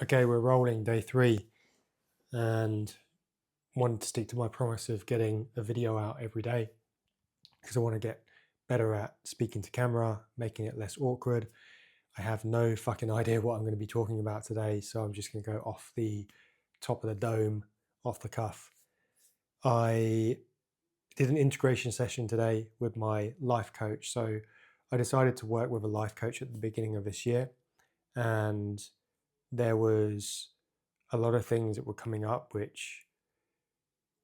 Okay, we're rolling day 3 and wanted to stick to my promise of getting a video out every day because I want to get better at speaking to camera, making it less awkward. I have no fucking idea what I'm going to be talking about today, so I'm just going to go off the top of the dome, off the cuff. I did an integration session today with my life coach. So I decided to work with a life coach at the beginning of this year, and there was a lot of things that were coming up which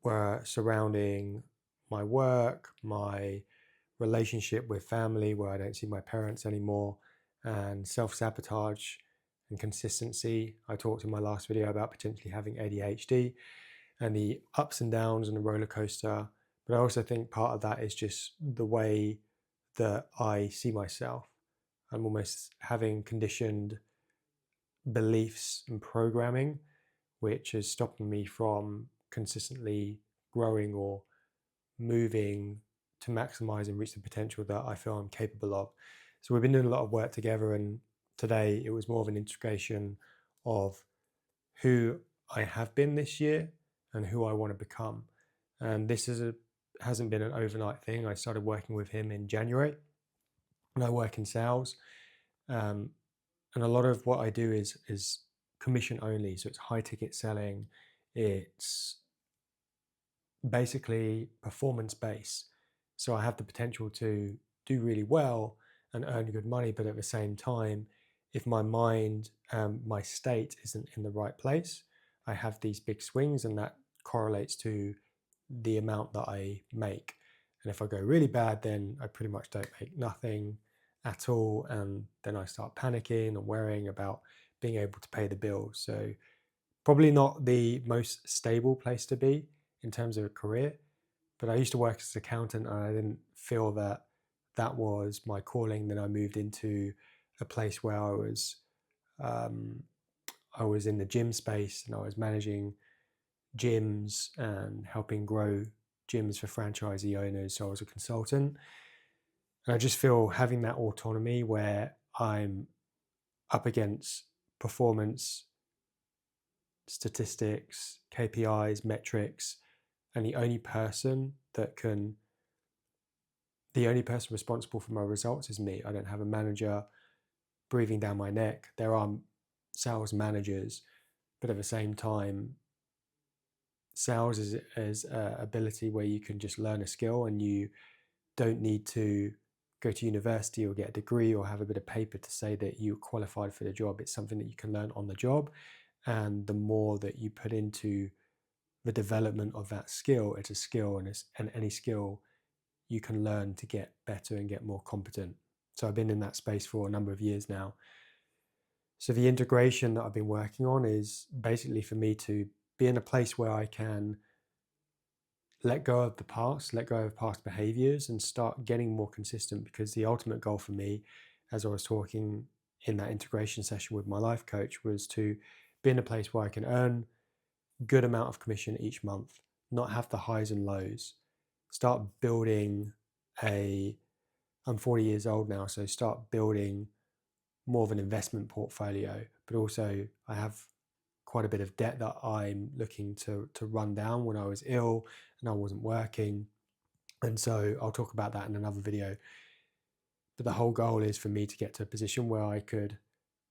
were surrounding my work, my relationship with family, where I don't see my parents anymore, and self-sabotage and consistency. I talked in my last video about potentially having ADHD and the ups and downs and the roller coaster. But I also think part of that is just the way that I see myself. I'm almost having conditioned beliefs and programming, which is stopping me from consistently growing or moving to maximize and reach the potential that I feel I'm capable of. So we've been doing a lot of work together, and today it was more of an integration of who I have been this year and who I want to become. And this hasn't been an overnight thing. I started working with him in January, and I work in sales. Um, and a lot of what I do is commission only. So it's high ticket selling. It's basically performance based. So I have the potential to do really well and earn good money, but at the same time, if my mind, my state isn't in the right place, I have these big swings, and that correlates to the amount that I make. And if I go really bad, then I pretty much don't make nothing at all, and then I start panicking and worrying about being able to pay the bills. So probably not the most stable place to be in terms of a career, but I used to work as an accountant and I didn't feel that that was my calling. Then I moved into a place where um, I was in the gym space and I was managing gyms and helping grow gyms for franchisee owners. So I was a consultant, and I just feel having that autonomy where I'm up against performance statistics, KPIs, metrics, and the only person responsible for my results is me. I don't have a manager breathing down my neck. There are sales managers, but at the same time, sales is a ability where you can just learn a skill and you don't need to go to university or get a degree or have a bit of paper to say that you're qualified for the job. It's something that you can learn on the job. And the more that you put into the development of that skill, it's a skill, and any skill you can learn to get better and get more competent. So I've been in that space for a number of years now. So the integration that I've been working on is basically for me to be in a place where I can let go of the past, let go of past behaviors, and start getting more consistent. Because the ultimate goal for me, as I was talking in that integration session with my life coach, was to be in a place where I can earn good amount of commission each month, not have the highs and lows. Start building a, I'm 40 years old now, so start building more of an investment portfolio, but also I have quite a bit of debt that I'm looking to run down when I was ill and I wasn't working. And so I'll talk about that in another video. But the whole goal is for me to get to a position where I could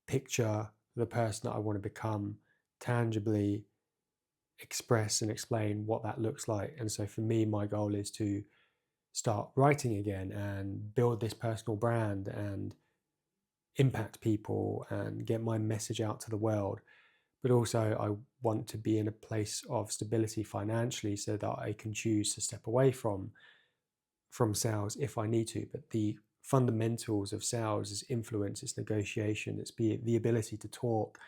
picture the person that I want to become, tangibly express and explain what that looks like. And so for me, my goal is to start writing again and build this personal brand and impact people and get my message out to the world. But also I want to be in a place of stability financially so that I can choose to step away from sales if I need to. But the fundamentals of sales is influence, it's negotiation, it's the ability to talk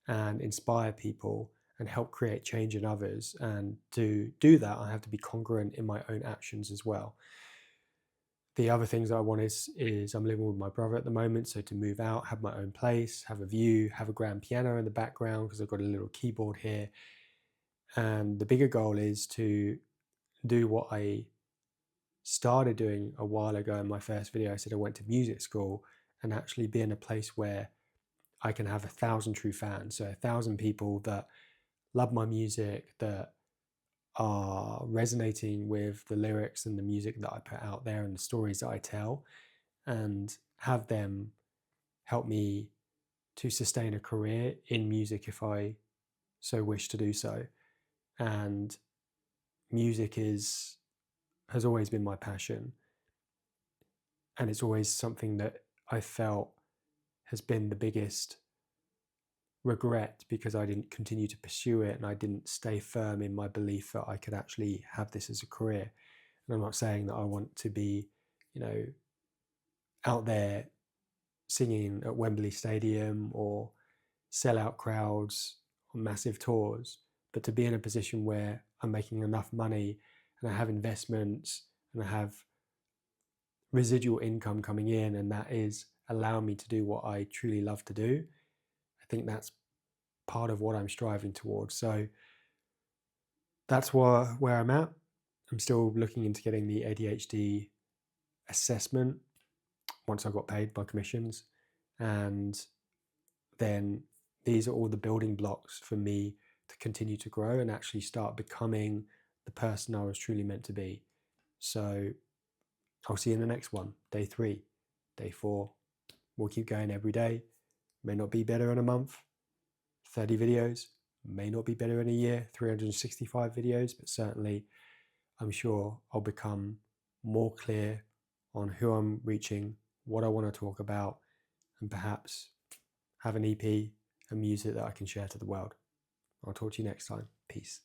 and inspire people and help create change in others. And to do that, I have to be congruent in my own actions as well. The other things that I want is I'm living with my brother at the moment, so to move out, have my own place, have a view, have a grand piano in the background because I've got a little keyboard here. And the bigger goal is to do what I started doing a while ago in my first video. I said I went to music school and actually be in a place where I can have 1,000 true fans. So 1,000 people that love my music, that are resonating with the lyrics and the music that I put out there and the stories that I tell, and have them help me to sustain a career in music if I so wish to do so. And music has always been my passion, and it's always something that I felt has been the biggest regret because I didn't continue to pursue it and I didn't stay firm in my belief that I could actually have this as a career. And I'm not saying that I want to be, out there singing at Wembley Stadium or sell out crowds on massive tours, but to be in a position where I'm making enough money and I have investments and I have residual income coming in, and that is allowing me to do what I truly love to do. I think that's part of what I'm striving towards. So that's where I'm at. I'm still looking into getting the ADHD assessment once I got paid by commissions. And then these are all the building blocks for me to continue to grow and actually start becoming the person I was truly meant to be. So I'll see you in the next one, day 3, day 4. We'll keep going every day. May not be better in a month. 30 videos may not be better in a year, 365 videos, but certainly I'm sure I'll become more clear on who I'm reaching, what I want to talk about, and perhaps have an EP and music that I can share to the world. I'll talk to you next time. Peace.